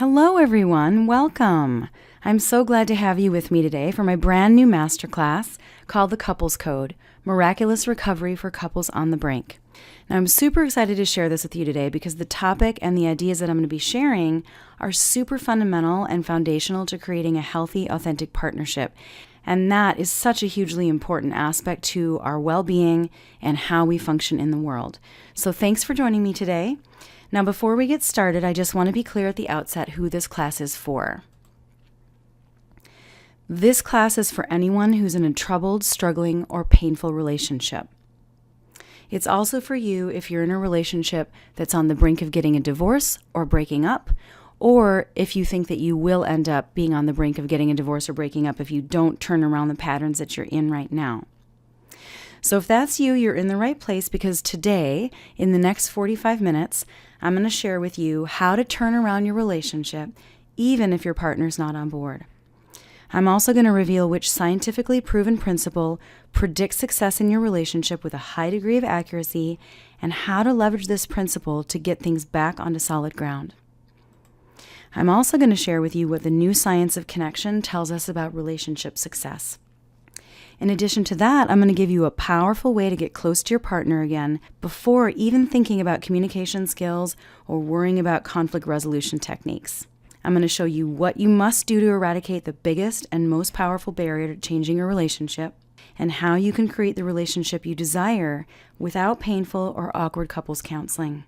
Hello everyone, welcome. I'm so glad to have you with me today for my brand new masterclass called The Couples Code, Miraculous Recovery for Couples on the Brink. Now I'm super excited to share this with you today because the topic and the ideas that I'm going to be sharing are super fundamental and foundational to creating a healthy, authentic partnership. And that is such a hugely important aspect to our well-being and how we function in the world. So thanks for joining me today. Now, before we get started, I just want to be clear at the outset who this class is for. This class is for anyone who's in a troubled, struggling, or painful relationship. It's also for you if you're in a relationship that's on the brink of getting a divorce or breaking up, or if you think that you will end up being on the brink of getting a divorce or breaking up if you don't turn around the patterns that you're in right now. So if that's you, you're in the right place because today, in the next 45 minutes, I'm going to share with you how to turn around your relationship, even if your partner's not on board. I'm also going to reveal which scientifically proven principle predicts success in your relationship with a high degree of accuracy and how to leverage this principle to get things back onto solid ground. I'm also going to share with you what the new science of connection tells us about relationship success. In addition to that, I'm going to give you a powerful way to get close to your partner again before even thinking about communication skills or worrying about conflict resolution techniques. I'm going to show you what you must do to eradicate the biggest and most powerful barrier to changing a relationship and how you can create the relationship you desire without painful or awkward couples counseling.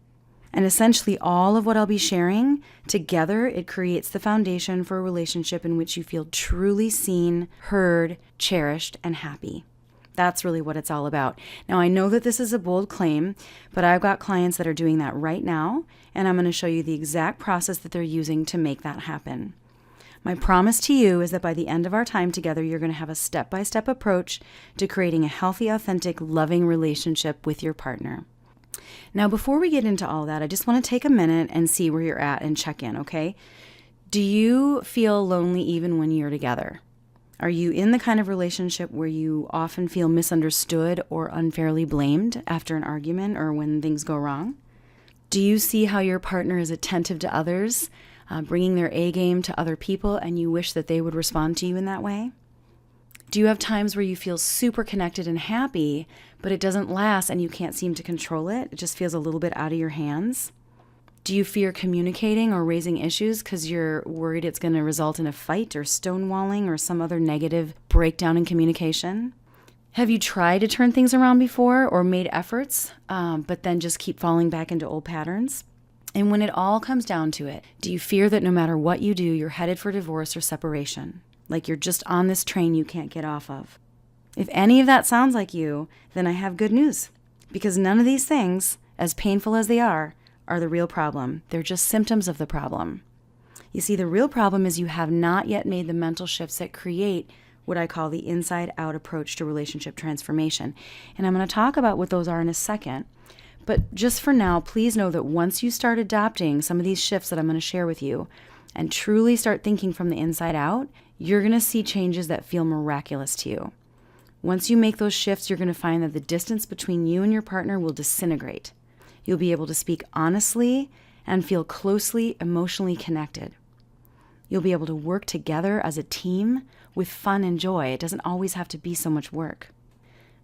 And essentially all of what I'll be sharing, together it creates the foundation for a relationship in which you feel truly seen, heard, cherished, and happy. That's really what it's all about. Now, I know that this is a bold claim, but I've got clients that are doing that right now, and I'm going to show you the exact process that they're using to make that happen. My promise to you is that by the end of our time together, you're going to have a step-by-step approach to creating a healthy, authentic, loving relationship with your partner. Now, before we get into all that, I just want to take a minute and see where you're at and check in, okay? Do you feel lonely even when you're together? Are you in the kind of relationship where you often feel misunderstood or unfairly blamed after an argument or when things go wrong? Do you see how your partner is attentive to others, bringing their A game to other people, and you wish that they would respond to you in that way? Do you have times where you feel super connected and happy, but it doesn't last and you can't seem to control it? It just feels a little bit out of your hands. Do you fear communicating or raising issues because you're worried it's going to result in a fight or stonewalling or some other negative breakdown in communication? Have you tried to turn things around before or made efforts, but then just keep falling back into old patterns? And when it all comes down to it, do you fear that no matter what you do, you're headed for divorce or separation? Like you're just on this train you can't get off of? If any of that sounds like you, then I have good news. Because none of these things, as painful as they are the real problem. They're just symptoms of the problem. You see, the real problem is you have not yet made the mental shifts that create what I call the inside-out approach to relationship transformation. And I'm going to talk about what those are in a second. But just for now, please know that once you start adopting some of these shifts that I'm going to share with you and truly start thinking from the inside out, you're going to see changes that feel miraculous to you. Once you make those shifts, you're going to find that the distance between you and your partner will disintegrate. You'll be able to speak honestly and feel closely emotionally connected. You'll be able to work together as a team with fun and joy. It doesn't always have to be so much work.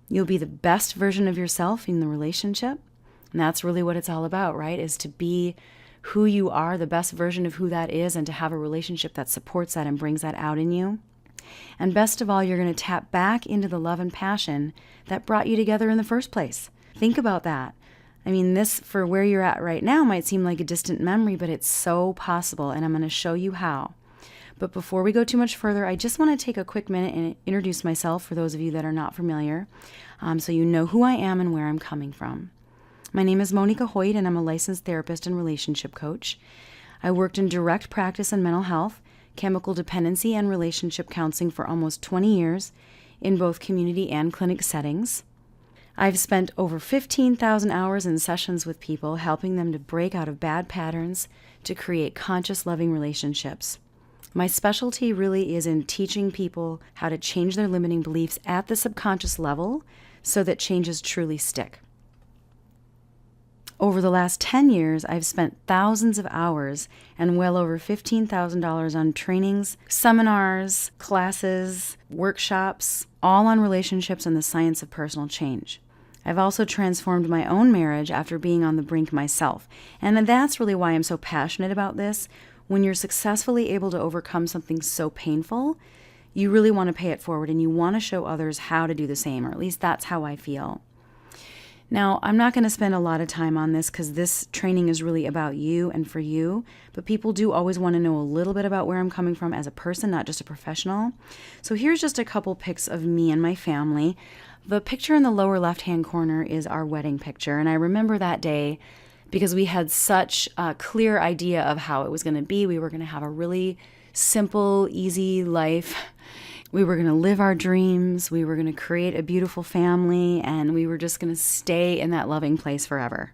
You'll be the best version of yourself in the relationship. And that's really what it's all about, right? Is to be who you are, the best version of who that is, and to have a relationship that supports that and brings that out in you. And best of all, you're going to tap back into the love and passion that brought you together in the first place. Think about that. I mean, this, for where you're at right now, might seem like a distant memory, but it's so possible, and I'm going to show you how. But before we go too much further, I just want to take a quick minute and introduce myself for those of you that are not familiar, so you know who I am and where I'm coming from. My name is Monica Hoyt, and I'm a licensed therapist and relationship coach. I worked in direct practice in mental health, chemical dependency, and relationship counseling for almost 20 years in both community and clinic settings. I've spent over 15,000 hours in sessions with people, helping them to break out of bad patterns to create conscious, loving relationships. My specialty really is in teaching people how to change their limiting beliefs at the subconscious level so that changes truly stick. Over the last 10 years, I've spent thousands of hours and well over $15,000 on trainings, seminars, classes, workshops, all on relationships and the science of personal change. I've also transformed my own marriage after being on the brink myself. And that's really why I'm so passionate about this. When you're successfully able to overcome something so painful, you really want to pay it forward and you want to show others how to do the same, or at least that's how I feel. Now, I'm not going to spend a lot of time on this because this training is really about you and for you, but people do always want to know a little bit about where I'm coming from as a person, not just a professional. So here's just a couple pics of me and my family. The picture in the lower left-hand corner is our wedding picture, and I remember that day because we had such a clear idea of how it was going to be. We were going to have a really simple, easy life. We were going to live our dreams, we were going to create a beautiful family, and we were just going to stay in that loving place forever.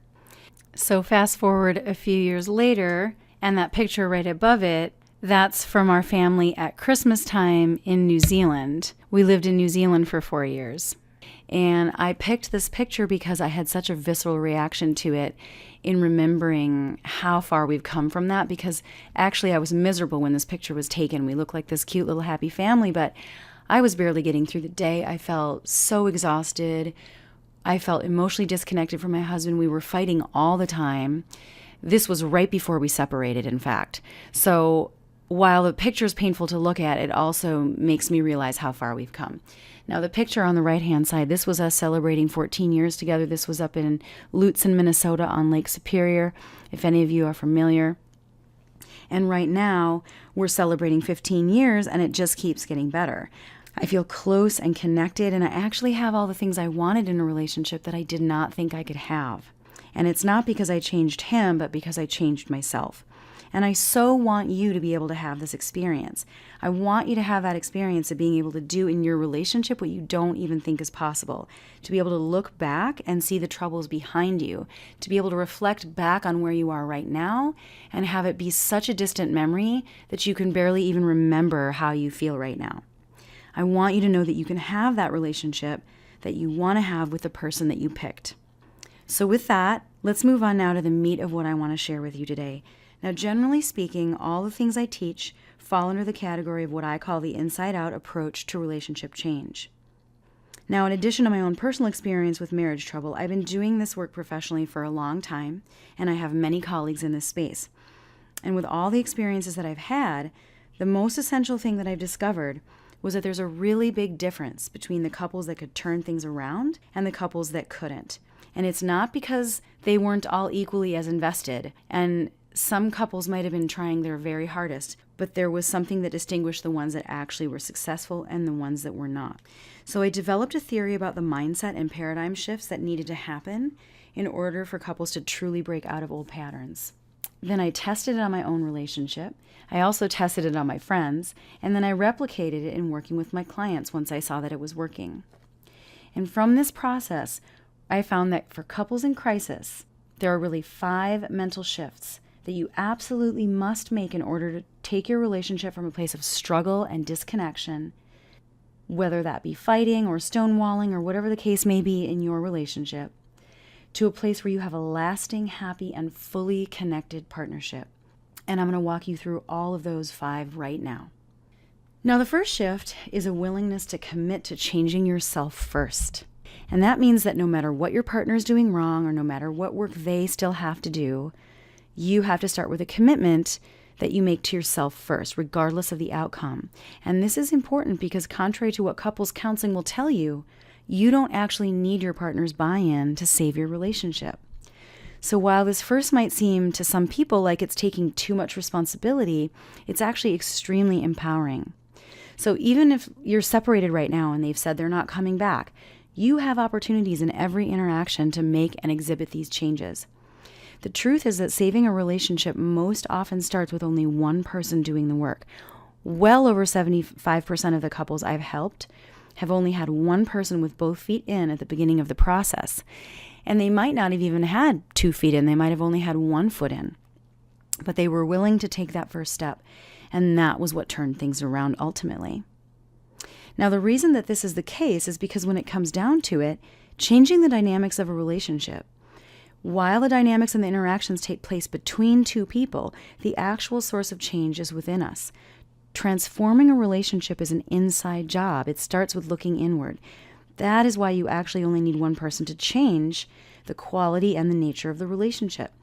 So fast forward a few years later, and that picture right above it, that's from our family at Christmas time in New Zealand. We lived in New Zealand for 4 years. And I picked this picture because I had such a visceral reaction to it in remembering how far we've come from that, because actually I was miserable when this picture was taken. We looked like this cute little happy family, but I was barely getting through the day. I felt so exhausted. I felt emotionally disconnected from my husband. We were fighting all the time. This was right before we separated, in fact. So while the picture is painful to look at, it also makes me realize how far we've come. Now, the picture on the right-hand side, this was us celebrating 14 years together. This was up in Lutsen, Minnesota on Lake Superior, if any of you are familiar. And right now, we're celebrating 15 years, and it just keeps getting better. I feel close and connected, and I actually have all the things I wanted in a relationship that I did not think I could have. And it's not because I changed him, but because I changed myself. And I so want you to be able to have this experience. I want you to have that experience of being able to do in your relationship what you don't even think is possible. To be able to look back and see the troubles behind you. To be able to reflect back on where you are right now and have it be such a distant memory that you can barely even remember how you feel right now. I want you to know that you can have that relationship that you want to have with the person that you picked. So with that, let's move on now to the meat of what I want to share with you today. Now, generally speaking, all the things I teach fall under the category of what I call the inside-out approach to relationship change. Now, in addition to my own personal experience with marriage trouble, I've been doing this work professionally for a long time, and I have many colleagues in this space. And with all the experiences that I've had, the most essential thing that I've discovered was that there's a really big difference between the couples that could turn things around and the couples that couldn't. And it's not because they weren't all equally as invested, and some couples might have been trying their very hardest, but there was something that distinguished the ones that actually were successful and the ones that were not. So I developed a theory about the mindset and paradigm shifts that needed to happen in order for couples to truly break out of old patterns. Then I tested it on my own relationship. I also tested it on my friends, and then I replicated it in working with my clients once I saw that it was working. And from this process, I found that for couples in crisis, there are really 5 mental shifts that you absolutely must make in order to take your relationship from a place of struggle and disconnection, whether that be fighting or stonewalling or whatever the case may be in your relationship, to a place where you have a lasting, happy, and fully connected partnership. And I'm going to walk you through all of those 5 right now. Now, the first shift is a willingness to commit to changing yourself first. And that means that no matter what your partner is doing wrong or no matter what work they still have to do, you have to start with a commitment that you make to yourself first, regardless of the outcome. And this is important because contrary to what couples counseling will tell you, you don't actually need your partner's buy-in to save your relationship. So while this first might seem to some people like it's taking too much responsibility, it's actually extremely empowering. So even if you're separated right now and they've said they're not coming back, you have opportunities in every interaction to make and exhibit these changes. The truth is that saving a relationship most often starts with only one person doing the work. Well over 75% of the couples I've helped have only had one person with both feet in at the beginning of the process. And they might not have even had 2 feet in, they might have only had 1 foot in. But they were willing to take that first step, and that was what turned things around ultimately. Now, the reason that this is the case is because when it comes down to it, changing the dynamics of a relationship, While the dynamics and the interactions take place between two people, the actual source of change is within us. Transforming a relationship is an inside job. It starts with looking inward. That is why you actually only need one person to change the quality and the nature of the relationship.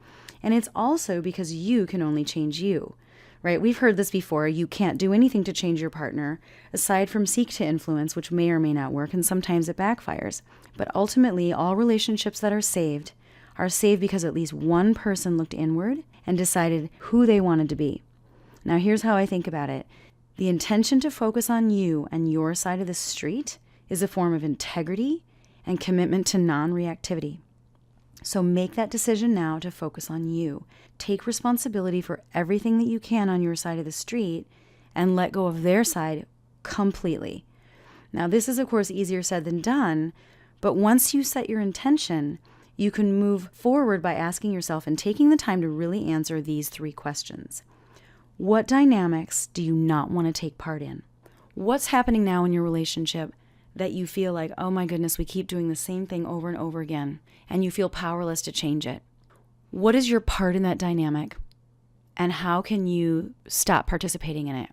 And it's also because you can only change you, right? We've heard this before. You can't do anything to change your partner aside from seek to influence, which may or may not work, and sometimes it backfires. But ultimately, all relationships that are saved because at least one person looked inward and decided who they wanted to be. Now, here's how I think about it. The intention to focus on you and your side of the street is a form of integrity and commitment to non-reactivity. So make that decision now to focus on you. Take responsibility for everything that you can on your side of the street and let go of their side completely. Now, this is, of course, easier said than done, but once you set your intention, you can move forward by asking yourself and taking the time to really answer these 3 questions. What dynamics do you not want to take part in? What's happening now in your relationship that you feel like, oh my goodness, we keep doing the same thing over and over again, and you feel powerless to change it? What is your part in that dynamic, and how can you stop participating in it?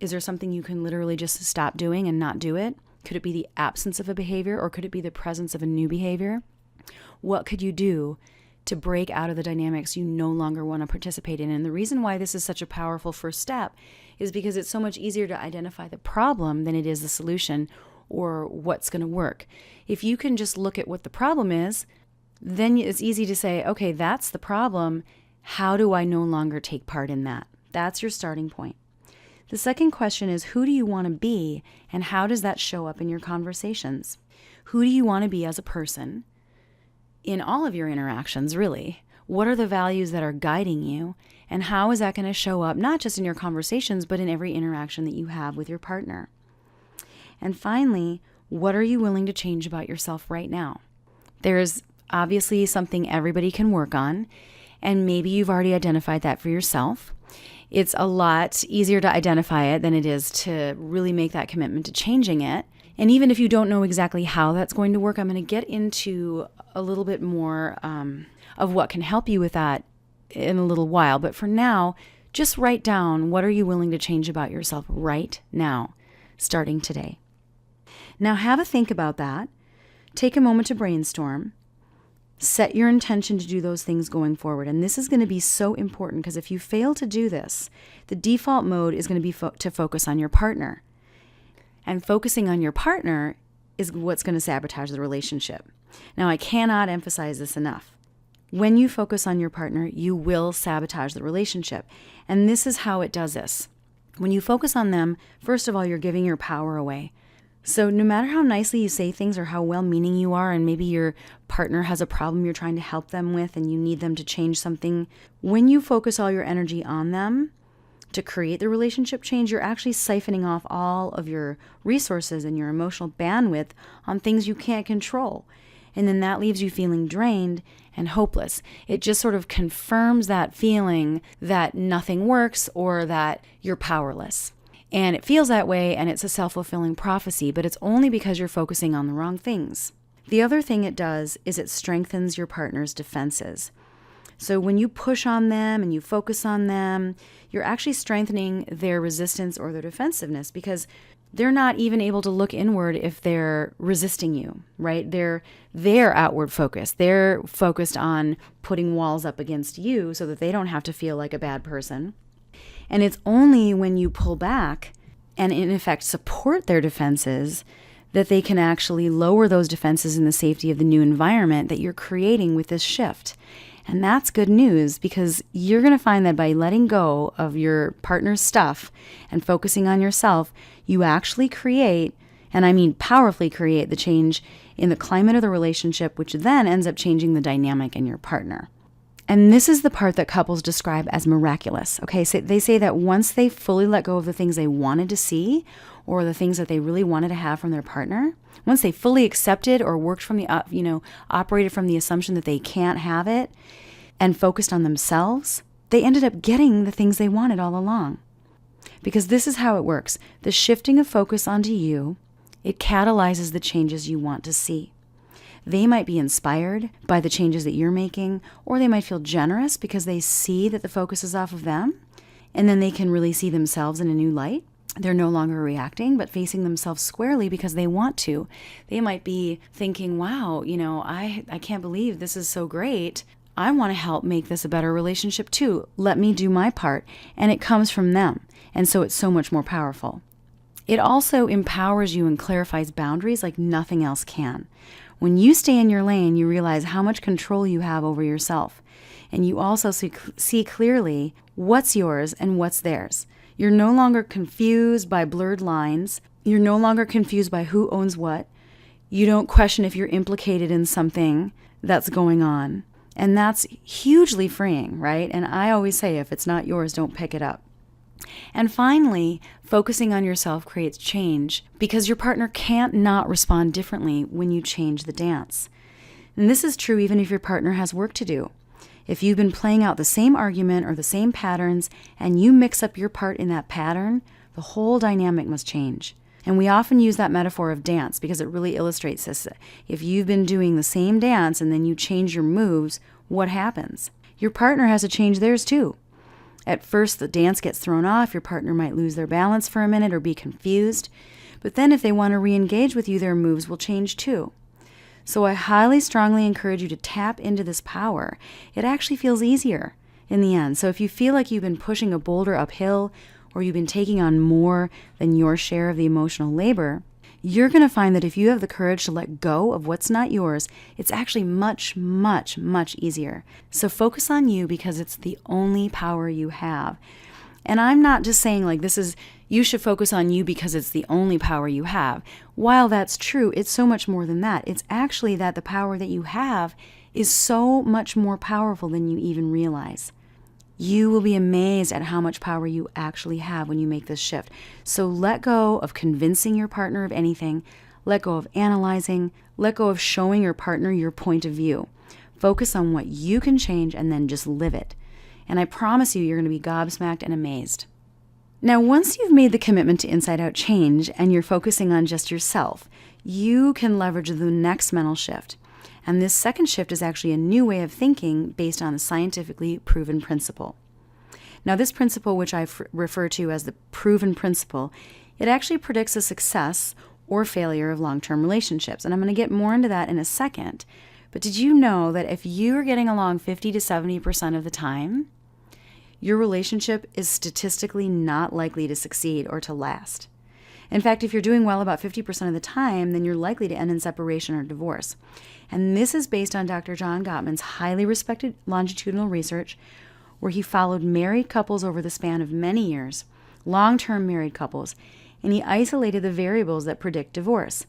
Is there something you can literally just stop doing and not do it? Could it be the absence of a behavior, or could it be the presence of a new behavior? What could you do to break out of the dynamics you no longer want to participate in? And the reason why this is such a powerful first step is because it's so much easier to identify the problem than it is the solution or what's going to work. If you can just look at what the problem is, then it's easy to say, okay, that's the problem. How do I no longer take part in that? That's your starting point. The second question is, who do you want to be, and how does that show up in your conversations? Who do you want to be as a person? In all of your interactions, really. What are the values that are guiding you? And how is that going to show up, not just in your conversations, but in every interaction that you have with your partner? And finally, what are you willing to change about yourself right now? There's obviously something everybody can work on, and maybe you've already identified that for yourself. It's a lot easier to identify it than it is to really make that commitment to changing it. And even if you don't know exactly how that's going to work, I'm going to get into a little bit more of what can help you with that in a little while. But for now, just write down, what are you willing to change about yourself right now, starting today? Now have a think about that. Take a moment to brainstorm. Set your intention to do those things going forward. And this is going to be so important, because if you fail to do this, the default mode is going to be to focus on your partner. And focusing on your partner is what's going to sabotage the relationship. Now, I cannot emphasize this enough. When you focus on your partner, you will sabotage the relationship. And this is how it does this. When you focus on them, first of all, you're giving your power away. So no matter how nicely you say things or how well-meaning you are, and maybe your partner has a problem you're trying to help them with and you need them to change something, when you focus all your energy on them to create the relationship change, you're actually siphoning off all of your resources and your emotional bandwidth on things you can't control. And then that leaves you feeling drained and hopeless. It just sort of confirms that feeling that nothing works or that you're powerless. And it feels that way, and it's a self-fulfilling prophecy, but it's only because you're focusing on the wrong things. The other thing it does is it strengthens your partner's defenses. So when you push on them and you focus on them, you're actually strengthening their resistance or their defensiveness, because they're not even able to look inward if they're resisting you, right? They're outward focused. They're focused on putting walls up against you so that they don't have to feel like a bad person. And it's only when you pull back and in effect support their defenses that they can actually lower those defenses in the safety of the new environment that you're creating with this shift. And that's good news, because you're going to find that by letting go of your partner's stuff and focusing on yourself, you actually create, and I mean powerfully create, the change in the climate of the relationship, which then ends up changing the dynamic in your partner. And this is the part that couples describe as miraculous. Okay, so they say that once they fully let go of the things they wanted to see or the things that they really wanted to have from their partner, once they fully accepted or worked from the, operated from the assumption that they can't have it and focused on themselves, they ended up getting the things they wanted all along. Because this is how it works. The shifting of focus onto you, it catalyzes the changes you want to see. They might be inspired by the changes that you're making, or they might feel generous because they see that the focus is off of them, and then they can really see themselves in a new light. They're no longer reacting, but facing themselves squarely because they want to. They might be thinking, wow, I can't believe this is so great. I want to help make this a better relationship too. Let me do my part. And it comes from them. And so it's so much more powerful. It also empowers you and clarifies boundaries like nothing else can. When you stay in your lane, you realize how much control you have over yourself. And you also see clearly what's yours and what's theirs. You're no longer confused by blurred lines. You're no longer confused by who owns what. You don't question if you're implicated in something that's going on. And that's hugely freeing, right? And I always say, if it's not yours, don't pick it up. And finally, focusing on yourself creates change because your partner can't not respond differently when you change the dance. And this is true even if your partner has work to do. If you've been playing out the same argument or the same patterns and you mix up your part in that pattern, the whole dynamic must change. And we often use that metaphor of dance because it really illustrates this. If you've been doing the same dance and then you change your moves, what happens? Your partner has to change theirs too. At first, the dance gets thrown off. Your partner might lose their balance for a minute or be confused. But then if they want to re-engage with you, their moves will change too. So I highly, strongly encourage you to tap into this power. It actually feels easier in the end. So if you feel like you've been pushing a boulder uphill or you've been taking on more than your share of the emotional labor, you're going to find that if you have the courage to let go of what's not yours, it's actually much, much, much easier. So focus on you because it's the only power you have. And I'm not just saying you should focus on you because it's the only power you have. While that's true, it's so much more than that. It's actually that the power that you have is so much more powerful than you even realize. You will be amazed at how much power you actually have when you make this shift. So let go of convincing your partner of anything. Let go of analyzing. Let go of showing your partner your point of view. Focus on what you can change and then just live it. And I promise you're going to be gobsmacked and amazed. Now, once you've made the commitment to inside-out change and you're focusing on just yourself, you can leverage the next mental shift. And this second shift is actually a new way of thinking based on a scientifically proven principle. Now, this principle, which I refer to as the proven principle, it actually predicts the success or failure of long-term relationships. And I'm going to get more into that in a second. But did you know that if you are getting along 50 to 70% of the time, your relationship is statistically not likely to succeed or to last? In fact, if you're doing well about 50% of the time, then you're likely to end in separation or divorce. And this is based on Dr. John Gottman's highly respected longitudinal research, where he followed married couples over the span of many years, long-term married couples, and he isolated the variables that predict divorce.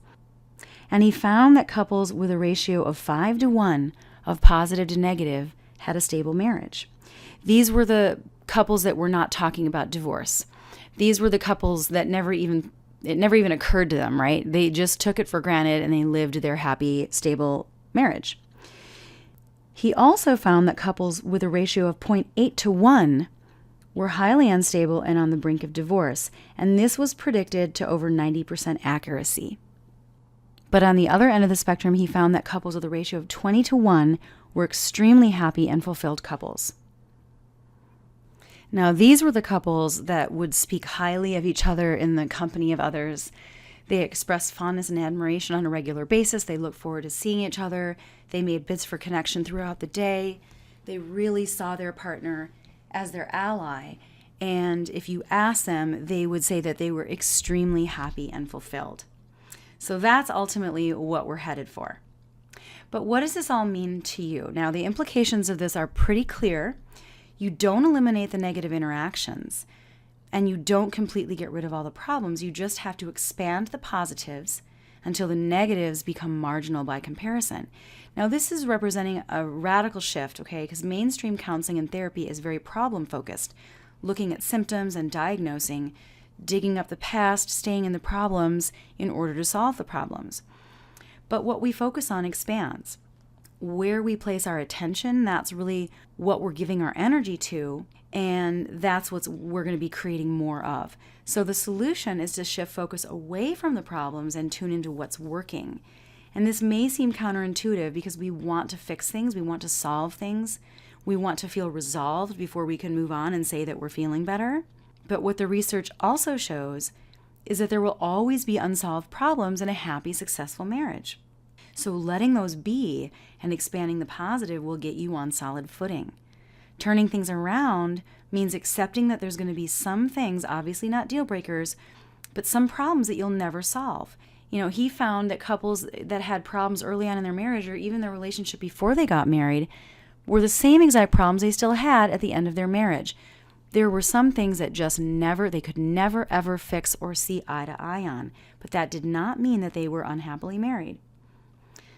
And he found that couples with a ratio of 5-to-1 of positive to negative had a stable marriage. These were the couples that were not talking about divorce. These were the couples that it never even occurred to them, right? They just took it for granted and they lived their happy, stable marriage. He also found that couples with a ratio of 0.8-to-1 were highly unstable and on the brink of divorce, and this was predicted to over 90% accuracy. But on the other end of the spectrum, he found that couples with a ratio of 20-to-1 were extremely happy and fulfilled couples. Now, these were the couples that would speak highly of each other in the company of others. They expressed fondness and admiration on a regular basis. They looked forward to seeing each other. They made bids for connection throughout the day. They really saw their partner as their ally. And if you ask them, they would say that they were extremely happy and fulfilled. So that's ultimately what we're headed for. But what does this all mean to you? Now, the implications of this are pretty clear. You don't eliminate the negative interactions, and you don't completely get rid of all the problems. You just have to expand the positives until the negatives become marginal by comparison. Now, this is representing a radical shift, okay? Because mainstream counseling and therapy is very problem-focused, looking at symptoms and diagnosing, digging up the past, staying in the problems in order to solve the problems. But what we focus on expands. Where we place our attention, that's really what we're giving our energy to, and that's what we're going to be creating more of. So the solution is to shift focus away from the problems and tune into what's working. And this may seem counterintuitive because we want to fix things, we want to solve things, we want to feel resolved before we can move on and say that we're feeling better. But what the research also shows is that there will always be unsolved problems in a happy, successful marriage. So letting those be and expanding the positive will get you on solid footing. Turning things around means accepting that there's going to be some things, obviously not deal breakers, but some problems that you'll never solve. He found that couples that had problems early on in their marriage or even their relationship before they got married were the same exact problems they still had at the end of their marriage. There were some things that they could never ever fix or see eye to eye on, but that did not mean that they were unhappily married.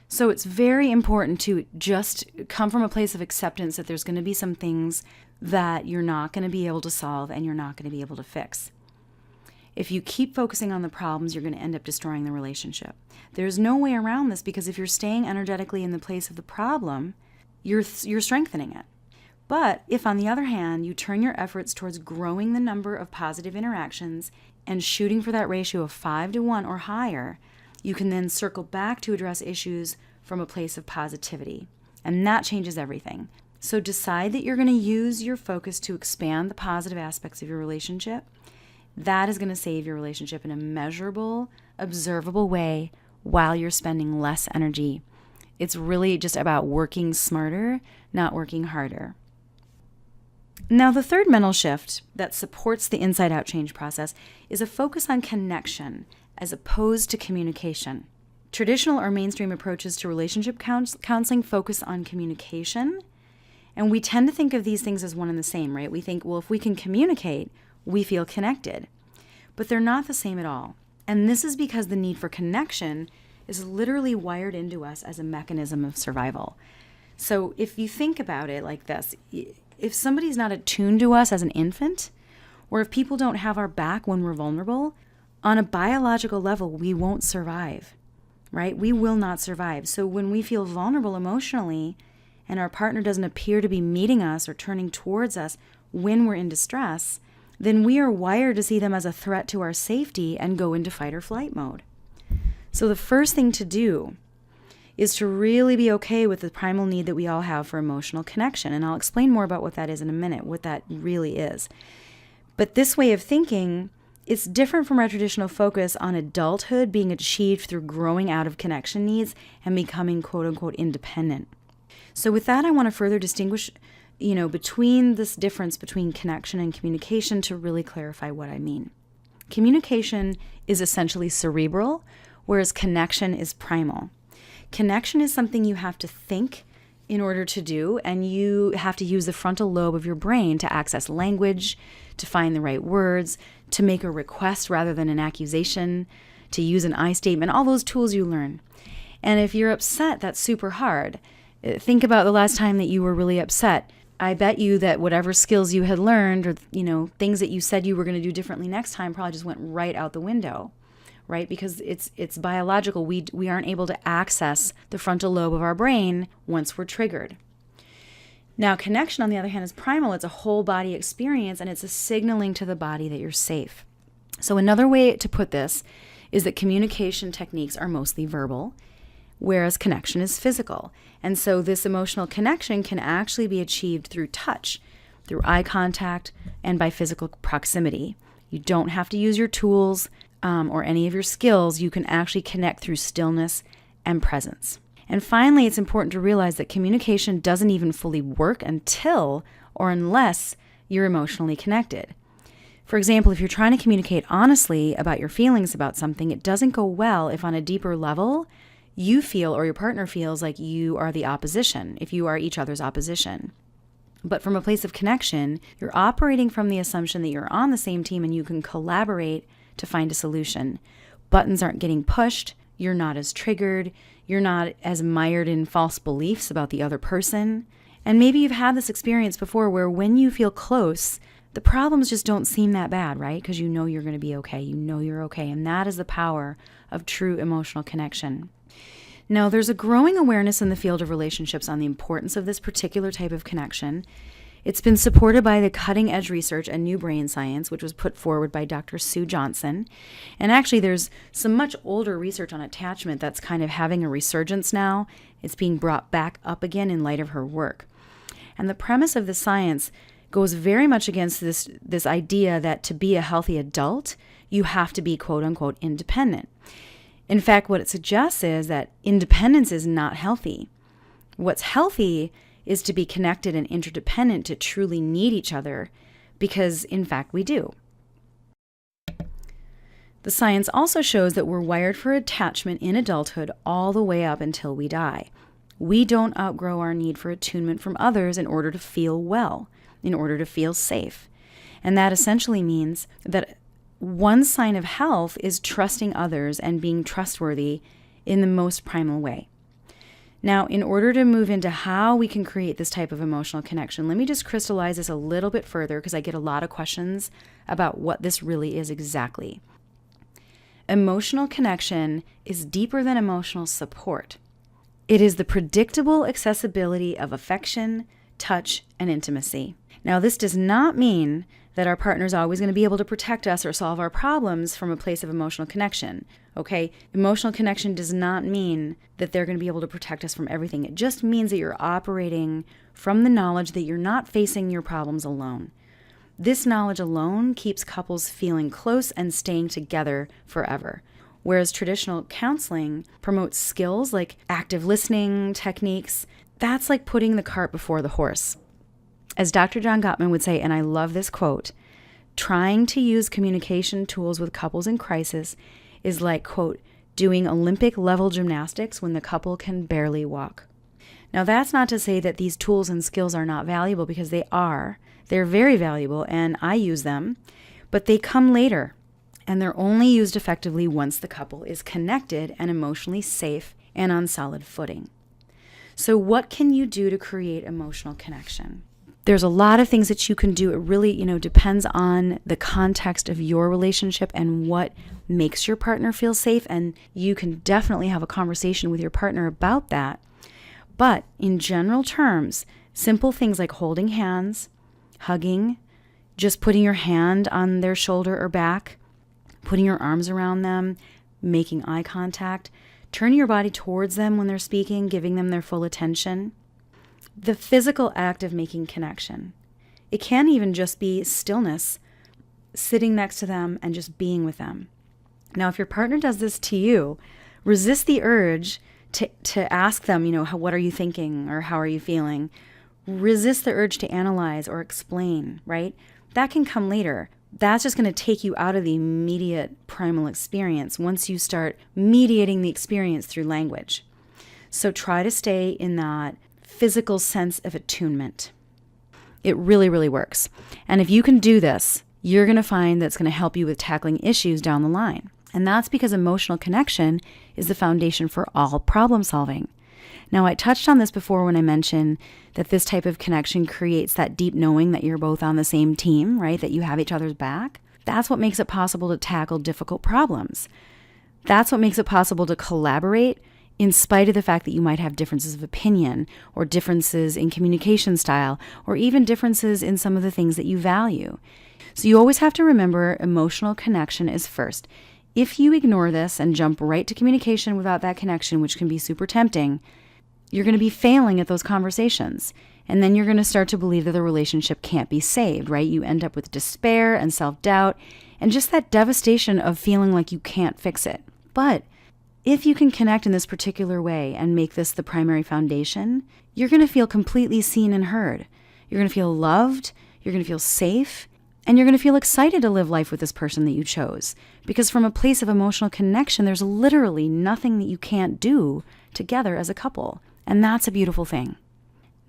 So it's very important to just come from a place of acceptance that there's going to be some things that you're not going to be able to solve and you're not going to be able to fix. If you keep focusing on the problems, you're going to end up destroying the relationship. There's no way around this because if you're staying energetically in the place of the problem, you're strengthening it. But if, on the other hand, you turn your efforts towards growing the number of positive interactions and shooting for that ratio of 5-to-1 or higher, you can then circle back to address issues from a place of positivity. And that changes everything. So decide that you're going to use your focus to expand the positive aspects of your relationship. That is going to save your relationship in a measurable, observable way while you're spending less energy. It's really just about working smarter, not working harder. Now, the third mental shift that supports the inside-out change process is a focus on connection as opposed to communication. Traditional or mainstream approaches to relationship counseling focus on communication, and we tend to think of these things as one and the same, right? We think, well, if we can communicate, we feel connected. But they're not the same at all. And this is because the need for connection is literally wired into us as a mechanism of survival. So if you think about it like this, if somebody's not attuned to us as an infant, or if people don't have our back when we're vulnerable, on a biological level, we won't survive, right? We will not survive. So when we feel vulnerable emotionally and our partner doesn't appear to be meeting us or turning towards us when we're in distress, then we are wired to see them as a threat to our safety and go into fight or flight mode. So the first thing to do is to really be okay with the primal need that we all have for emotional connection. And I'll explain more about what that is in a minute, what that really is. But this way of thinking is different from our traditional focus on adulthood being achieved through growing out of connection needs and becoming quote-unquote independent. So with that, I want to further distinguish, between this difference between connection and communication to really clarify what I mean. Communication is essentially cerebral, whereas connection is primal. Connection is something you have to think in order to do, and you have to use the frontal lobe of your brain to access language, to find the right words, to make a request rather than an accusation, to use an I statement, all those tools you learn. And if you're upset, that's super hard. Think about the last time that you were really upset. I bet you that whatever skills you had learned or, things that you said you were going to do differently next time probably just went right out the window, right? Because it's biological. We aren't able to access the frontal lobe of our brain once we're triggered. Now, connection, on the other hand, is primal. It's a whole body experience, and it's a signaling to the body that you're safe. So another way to put this is that communication techniques are mostly verbal, whereas connection is physical. And so this emotional connection can actually be achieved through touch, through eye contact, and by physical proximity. You don't have to use your tools or any of your skills. You can actually connect through stillness and presence. And finally, it's important to realize that communication doesn't even fully work until or unless you're emotionally connected. For example, if you're trying to communicate honestly about your feelings about something, it doesn't go well if on a deeper level you feel or your partner feels like you are the opposition, if you are each other's opposition. But from a place of connection, you're operating from the assumption that you're on the same team and you can collaborate to find a solution. Buttons aren't getting pushed, you're not as triggered, you're not as mired in false beliefs about the other person. And maybe you've had this experience before where when you feel close, the problems just don't seem that bad, right? Because you know you're going to be okay. You know you're okay. And that is the power of true emotional connection. Now, there's a growing awareness in the field of relationships on the importance of this particular type of connection. It's been supported by the cutting-edge research and new brain science, which was put forward by Dr. Sue Johnson. And actually, there's some much older research on attachment that's kind of having a resurgence now. It's being brought back up again in light of her work. And the premise of the science goes very much against this idea that to be a healthy adult, you have to be quote-unquote independent. In fact, what it suggests is that independence is not healthy. What's healthy is to be connected and interdependent, to truly need each other, because in fact we do. The science also shows that we're wired for attachment in adulthood all the way up until we die. We don't outgrow our need for attunement from others in order to feel well, in order to feel safe. And that essentially means that one sign of health is trusting others and being trustworthy in the most primal way. Now, in order to move into how we can create this type of emotional connection, let me just crystallize this a little bit further because I get a lot of questions about what this really is exactly. Emotional connection is deeper than emotional support. It is the predictable accessibility of affection, touch, and intimacy. Now, this does not mean that our partner is always going to be able to protect us or solve our problems from a place of emotional connection, okay? Emotional connection does not mean that they're going to be able to protect us from everything. It just means that you're operating from the knowledge that you're not facing your problems alone. This knowledge alone keeps couples feeling close and staying together forever. Whereas traditional counseling promotes skills like active listening techniques, that's like putting the cart before the horse. As Dr. John Gottman would say, and I love this quote, trying to use communication tools with couples in crisis is like, quote, doing Olympic-level gymnastics when the couple can barely walk. Now, that's not to say that these tools and skills are not valuable, because they are. They're very valuable, and I use them, but they come later, and they're only used effectively once the couple is connected and emotionally safe and on solid footing. So what can you do to create emotional connection? There's a lot of things that you can do. It really, depends on the context of your relationship and what makes your partner feel safe. And you can definitely have a conversation with your partner about that. But in general terms, simple things like holding hands, hugging, just putting your hand on their shoulder or back, putting your arms around them, making eye contact, turning your body towards them when they're speaking, giving them their full attention. The physical act of making connection. It can even just be stillness, sitting next to them and just being with them. Now, if your partner does this to you, resist the urge to ask them, what are you thinking or how are you feeling? Resist the urge to analyze or explain, right? That can come later. That's just going to take you out of the immediate primal experience once you start mediating the experience through language. So try to stay in that physical sense of attunement. It really, really works. And if you can do this, you're going to find that's going to help you with tackling issues down the line. And that's because emotional connection is the foundation for all problem solving. Now, I touched on this before when I mentioned that this type of connection creates that deep knowing that you're both on the same team, right? That you have each other's back. That's what makes it possible to tackle difficult problems. That's what makes it possible to collaborate in spite of the fact that you might have differences of opinion or differences in communication style or even differences in some of the things that you value. So you always have to remember emotional connection is first. If you ignore this and jump right to communication without that connection, which can be super tempting, you're going to be failing at those conversations. And then you're going to start to believe that the relationship can't be saved, right? You end up with despair and self-doubt and just that devastation of feeling like you can't fix it. But if you can connect in this particular way and make this the primary foundation, you're going to feel completely seen and heard. You're going to feel loved, you're going to feel safe, and you're going to feel excited to live life with this person that you chose. Because from a place of emotional connection, there's literally nothing that you can't do together as a couple. And that's a beautiful thing.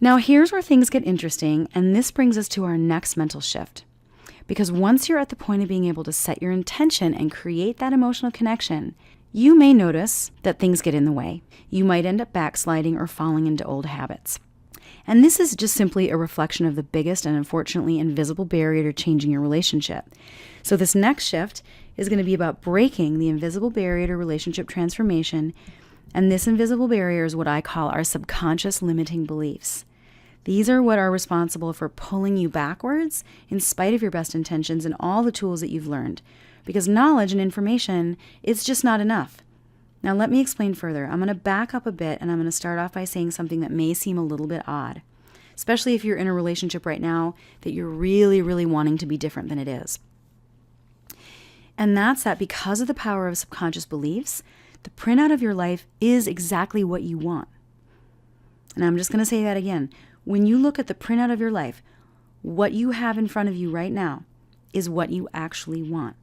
Now, here's where things get interesting, and this brings us to our next mental shift. Because once you're at the point of being able to set your intention and create that emotional connection, you may notice that things get in the way. You might end up backsliding or falling into old habits. And this is just simply a reflection of the biggest and unfortunately invisible barrier to changing your relationship. So this next shift is going to be about breaking the invisible barrier to relationship transformation. And this invisible barrier is what I call our subconscious limiting beliefs. These are what are responsible for pulling you backwards in spite of your best intentions and all the tools that you've learned. Because knowledge and information is just not enough. Now let me explain further. I'm going to back up a bit and I'm going to start off by saying something that may seem a little bit odd, especially if you're in a relationship right now that you're really, really wanting to be different than it is. And that's that because of the power of subconscious beliefs, the printout of your life is exactly what you want. And I'm just going to say that again. When you look at the printout of your life, what you have in front of you right now is what you actually want.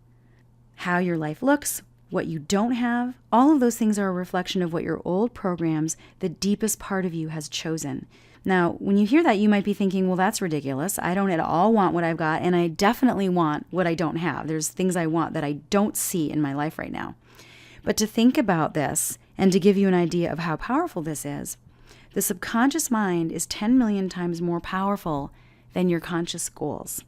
How your life looks, what you don't have, all of those things are a reflection of what your old programs, the deepest part of you, has chosen. Now, when you hear that, you might be thinking, well, that's ridiculous. I don't at all want what I've got, and I definitely want what I don't have. There's things I want that I don't see in my life right now. But to think about this and to give you an idea of how powerful this is, the subconscious mind is 10 million times more powerful than your conscious goals.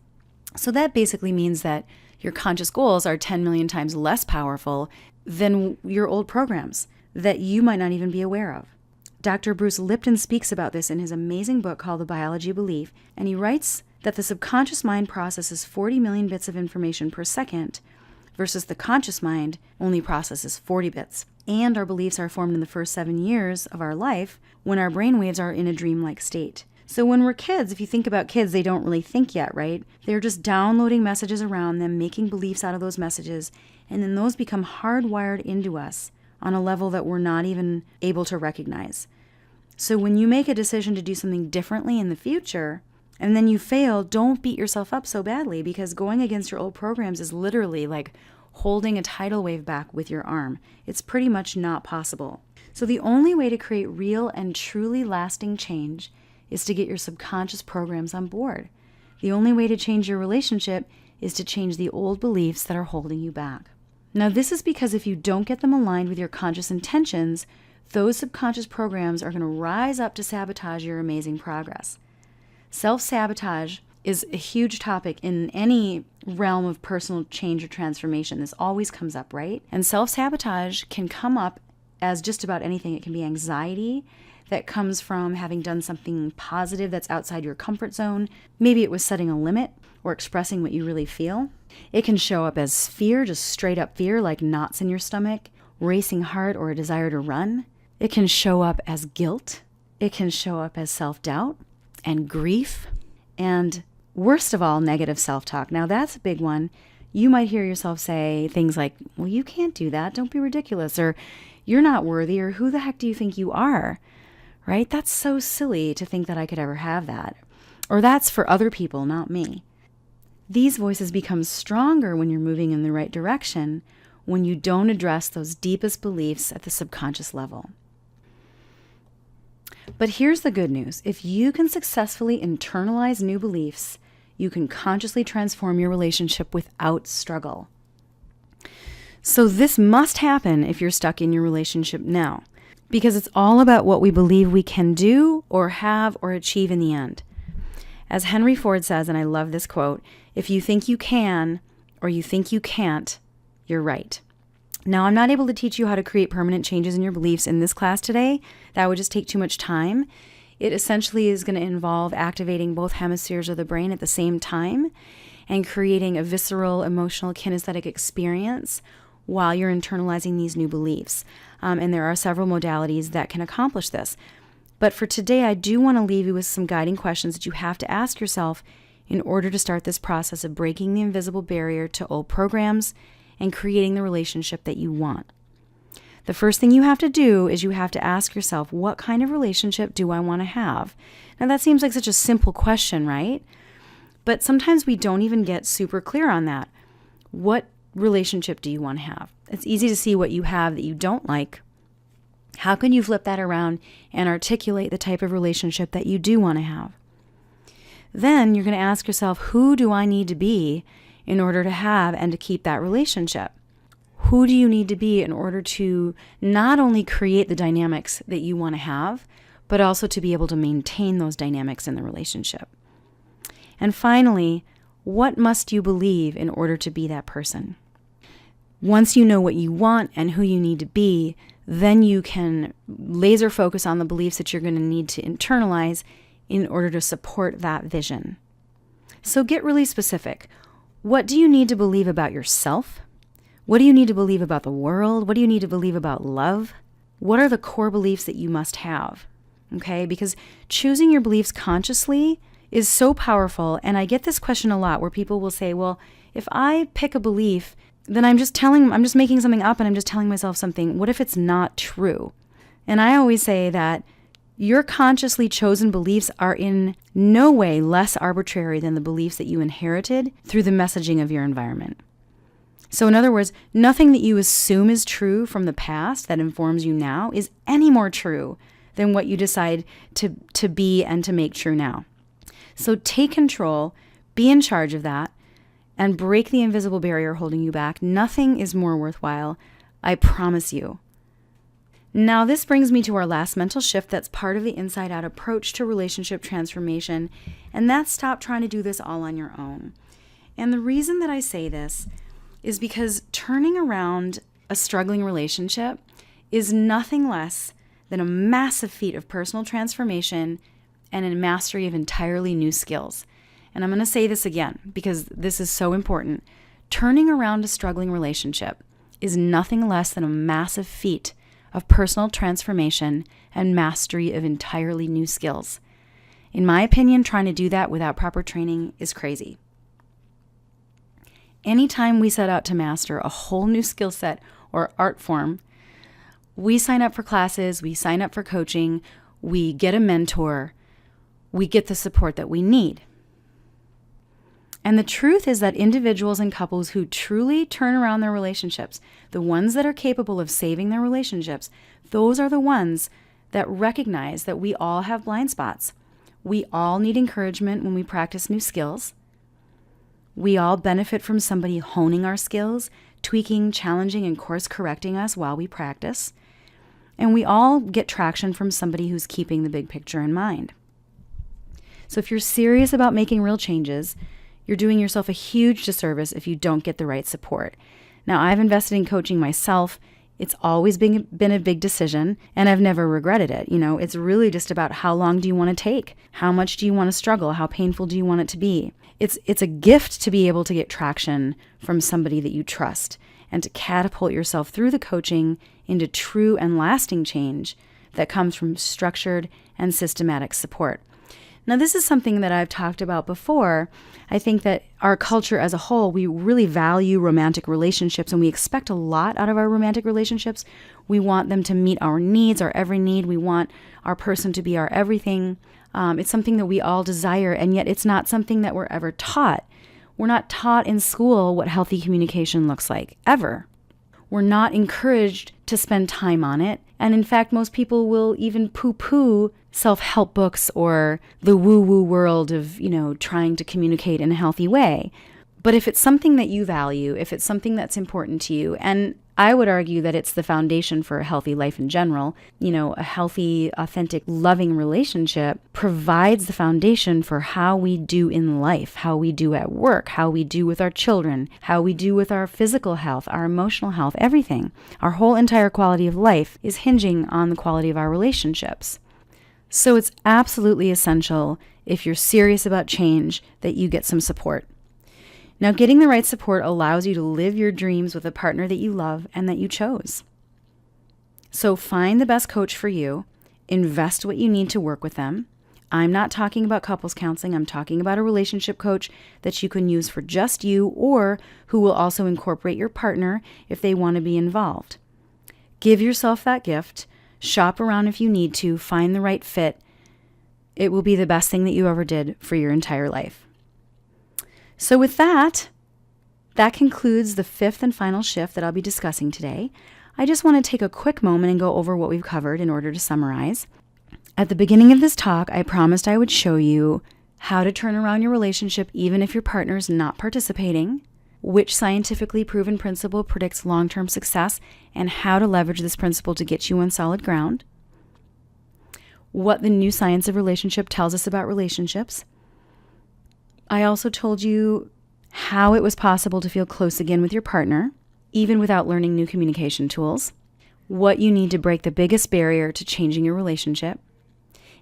So that basically means that your conscious goals are 10 million times less powerful than your old programs that you might not even be aware of. Dr. Bruce Lipton speaks about this in his amazing book called The Biology of Belief, and he writes that the subconscious mind processes 40 million bits of information per second versus the conscious mind only processes 40 bits. And our beliefs are formed in the first 7 years of our life when our brainwaves are in a dreamlike state. So when we're kids, if you think about kids, they don't really think yet, right? They're just downloading messages around them, making beliefs out of those messages, and then those become hardwired into us on a level that we're not even able to recognize. So when you make a decision to do something differently in the future, and then you fail, don't beat yourself up so badly, because going against your old programs is literally like holding a tidal wave back with your arm. It's pretty much not possible. So the only way to create real and truly lasting change is to get your subconscious programs on board. The only way to change your relationship is to change the old beliefs that are holding you back. Now, this is because if you don't get them aligned with your conscious intentions, those subconscious programs are going to rise up to sabotage your amazing progress. Self-sabotage is a huge topic in any realm of personal change or transformation. This always comes up, right? And self-sabotage can come up as just about anything. It can be anxiety that comes from having done something positive that's outside your comfort zone. Maybe it was setting a limit or expressing what you really feel. It can show up as fear, just straight up fear, like knots in your stomach, racing heart, or a desire to run. It can show up as guilt. It can show up as self-doubt and grief. And worst of all, negative self-talk. Now that's a big one. You might hear yourself say things like, well, you can't do that. Don't be ridiculous. Or you're not worthy. Or who the heck do you think you are? Right? That's so silly to think that I could ever have that. Or that's for other people, not me. These voices become stronger when you're moving in the right direction, when you don't address those deepest beliefs at the subconscious level. But here's the good news. If you can successfully internalize new beliefs, you can consciously transform your relationship without struggle. So this must happen if you're stuck in your relationship now, because it's all about what we believe we can do or have or achieve in the end. As Henry Ford says, and I love this quote, if you think you can or you think you can't, you're right. Now, I'm not able to teach you how to create permanent changes in your beliefs in this class today. That would just take too much time. It essentially is going to involve activating both hemispheres of the brain at the same time and creating a visceral, emotional, kinesthetic experience while you're internalizing these new beliefs. And there are several modalities that can accomplish this. But for today, I do want to leave you with some guiding questions that you have to ask yourself in order to start this process of breaking the invisible barrier to old programs and creating the relationship that you want. The first thing you have to do is you have to ask yourself, what kind of relationship do I want to have? Now that seems like such a simple question, right? But sometimes we don't even get super clear on that. What relationship do you want to have? It's easy to see what you have that you don't like. How can you flip that around and articulate the type of relationship that you do want to have? Then you're going to ask yourself, who do I need to be in order to have and to keep that relationship? Who do you need to be in order to not only create the dynamics that you want to have, but also to be able to maintain those dynamics in the relationship? And finally, what must you believe in order to be that person? Once you know what you want and who you need to be, then you can laser focus on the beliefs that you're going to need to internalize in order to support that vision. So get really specific. What do you need to believe about yourself? What do you need to believe about the world? What do you need to believe about love? What are the core beliefs that you must have? Okay, because choosing your beliefs consciously is so powerful. And I get this question a lot where people will say, well, if I pick a belief, then I'm just making something up and I'm just telling myself something. What if it's not true? And I always say that your consciously chosen beliefs are in no way less arbitrary than the beliefs that you inherited through the messaging of your environment. So in other words, nothing that you assume is true from the past that informs you now is any more true than what you decide to be and to make true now. So take control, be in charge of that, and break the invisible barrier holding you back. Nothing is more worthwhile, I promise you. Now, this brings me to our last mental shift that's part of the inside out approach to relationship transformation, and that's stop trying to do this all on your own. And the reason that I say this is because turning around a struggling relationship is nothing less than a massive feat of personal transformation and a mastery of entirely new skills. And I'm going to say this again because this is so important. Turning around a struggling relationship is nothing less than a massive feat of personal transformation and mastery of entirely new skills. In my opinion, trying to do that without proper training is crazy. Anytime we set out to master a whole new skill set or art form, we sign up for classes, we sign up for coaching, we get a mentor, we get the support that we need. And the truth is that individuals and couples who truly turn around their relationships, the ones that are capable of saving their relationships, those are the ones that recognize that we all have blind spots. We all need encouragement when we practice new skills. We all benefit from somebody honing our skills, tweaking, challenging, and course correcting us while we practice. And we all get traction from somebody who's keeping the big picture in mind. So if you're serious about making real changes, you're doing yourself a huge disservice if you don't get the right support. Now, I've invested in coaching myself. It's always been a big decision, and I've never regretted it. It's really just about how long do you want to take? How much do you want to struggle? How painful do you want it to be? It's a gift to be able to get traction from somebody that you trust and to catapult yourself through the coaching into true and lasting change that comes from structured and systematic support. Now, this is something that I've talked about before. I think that our culture as a whole, we really value romantic relationships and we expect a lot out of our romantic relationships. We want them to meet our needs, our every need. We want our person to be our everything. It's something that we all desire, and yet it's not something that we're ever taught. We're not taught in school what healthy communication looks like, ever. We're not encouraged to spend time on it. And in fact, most people will even poo-poo self-help books or the woo-woo world of, trying to communicate in a healthy way. But if it's something that you value, if it's something that's important to you, and I would argue that it's the foundation for a healthy life in general, a healthy, authentic, loving relationship provides the foundation for how we do in life, how we do at work, how we do with our children, how we do with our physical health, our emotional health, everything. Our whole entire quality of life is hinging on the quality of our relationships. So it's absolutely essential, if you're serious about change, that you get some support. Now, getting the right support allows you to live your dreams with a partner that you love and that you chose. So find the best coach for you, invest what you need to work with them. I'm not talking about couples counseling. I'm talking about a relationship coach that you can use for just you or who will also incorporate your partner if they want to be involved. Give yourself that gift. Shop around if you need to. Find the right fit. It will be the best thing that you ever did for your entire life. So with that concludes the fifth and final shift that I'll be discussing today. I just want to take a quick moment and go over what we've covered in order to summarize. At the beginning of this talk, I promised I would show you how to turn around your relationship even if your partner's not participating, which scientifically proven principle predicts long-term success, and how to leverage this principle to get you on solid ground, what the new science of relationship tells us about relationships. I also told you how it was possible to feel close again with your partner, even without learning new communication tools, what you need to break the biggest barrier to changing your relationship,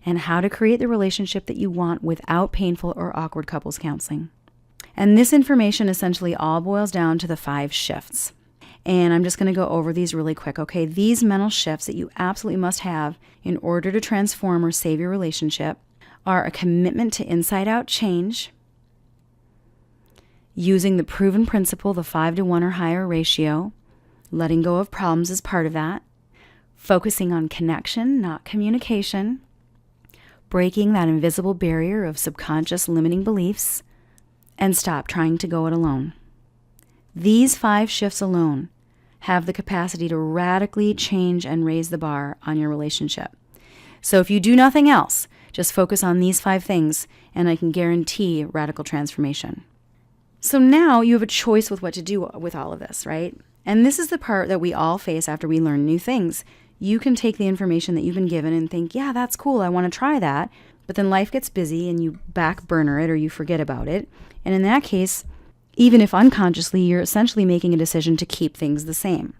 and how to create the relationship that you want without painful or awkward couples counseling. And this information essentially all boils down to the 5 shifts. And I'm just going to go over these really quick, okay? These mental shifts that you absolutely must have in order to transform or save your relationship are a commitment to inside-out change, using the proven principle, the 5-to-1 or higher ratio, letting go of problems is part of that, focusing on connection, not communication, breaking that invisible barrier of subconscious limiting beliefs, and stop trying to go it alone. These 5 shifts alone have the capacity to radically change and raise the bar on your relationship. So if you do nothing else, just focus on these 5 things, and I can guarantee radical transformation. So now you have a choice with what to do with all of this, right? And this is the part that we all face after we learn new things. You can take the information that you've been given and think, yeah, that's cool, I want to try that. But then life gets busy and you back burner it or you forget about it. And in that case, even if unconsciously, you're essentially making a decision to keep things the same.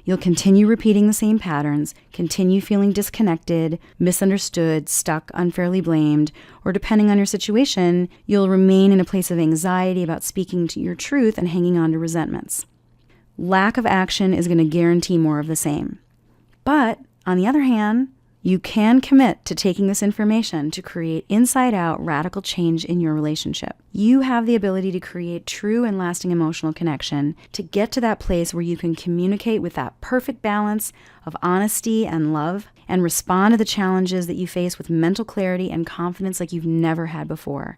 You'll continue repeating the same patterns, continue feeling disconnected, misunderstood, stuck, unfairly blamed, or depending on your situation, you'll remain in a place of anxiety about speaking to your truth and hanging on to resentments. Lack of action is going to guarantee more of the same. But on the other hand, you can commit to taking this information to create inside-out radical change in your relationship. You have the ability to create true and lasting emotional connection, to get to that place where you can communicate with that perfect balance of honesty and love, and respond to the challenges that you face with mental clarity and confidence like you've never had before.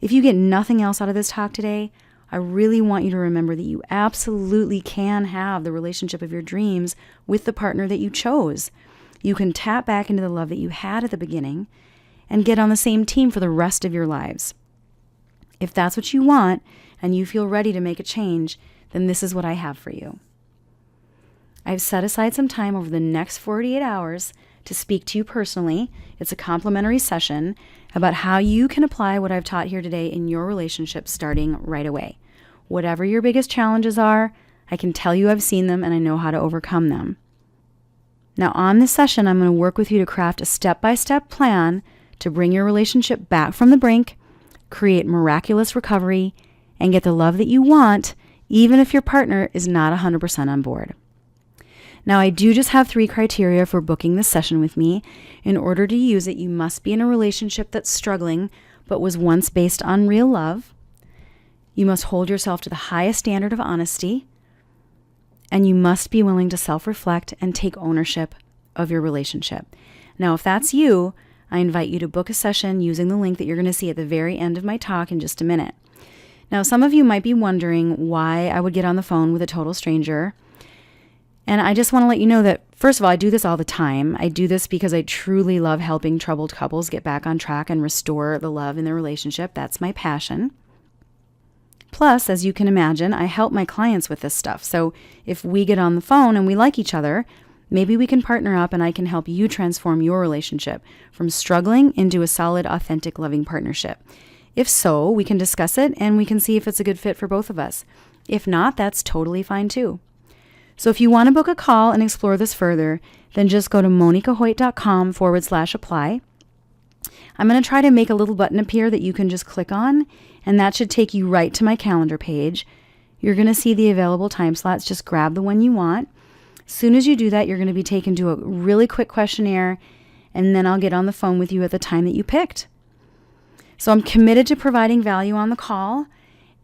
If you get nothing else out of this talk today, I really want you to remember that you absolutely can have the relationship of your dreams with the partner that you chose. You can tap back into the love that you had at the beginning and get on the same team for the rest of your lives. If that's what you want and you feel ready to make a change, then this is what I have for you. I've set aside some time over the next 48 hours to speak to you personally. It's a complimentary session about how you can apply what I've taught here today in your relationship starting right away. Whatever your biggest challenges are, I can tell you I've seen them and I know how to overcome them. Now, on this session, I'm going to work with you to craft a step-by-step plan to bring your relationship back from the brink, create miraculous recovery, and get the love that you want, even if your partner is not 100% on board. Now, I do just have 3 criteria for booking this session with me. In order to use it, you must be in a relationship that's struggling, but was once based on real love. You must hold yourself to the highest standard of honesty. And you must be willing to self-reflect and take ownership of your relationship. Now, if that's you, I invite you to book a session using the link that you're going to see at the very end of my talk in just a minute. Now, some of you might be wondering why I would get on the phone with a total stranger. And I just want to let you know that, first of all, I do this all the time. I do this because I truly love helping troubled couples get back on track and restore the love in their relationship. That's my passion. Plus, as you can imagine, I help my clients with this stuff. So if we get on the phone and we like each other, maybe we can partner up and I can help you transform your relationship from struggling into a solid, authentic, loving partnership. If so, we can discuss it and we can see if it's a good fit for both of us. If not, that's totally fine too. So if you want to book a call and explore this further, then just go to monicahoyt.com/apply. I'm going to try to make a little button appear that you can just click on, and that should take you right to my calendar page. You're going to see the available time slots. Just grab the one you want. As soon as you do that, you're going to be taken to a really quick questionnaire, and then I'll get on the phone with you at the time that you picked. So I'm committed to providing value on the call,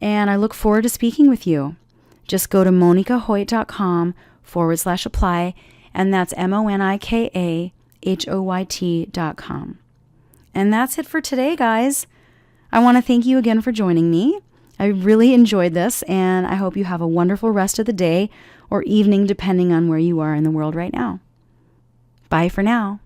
and I look forward to speaking with you. Just go to monicahoyt.com/apply, and that's MONIKAHOYT.com. And that's it for today, guys. I want to thank you again for joining me. I really enjoyed this, and I hope you have a wonderful rest of the day or evening, depending on where you are in the world right now. Bye for now.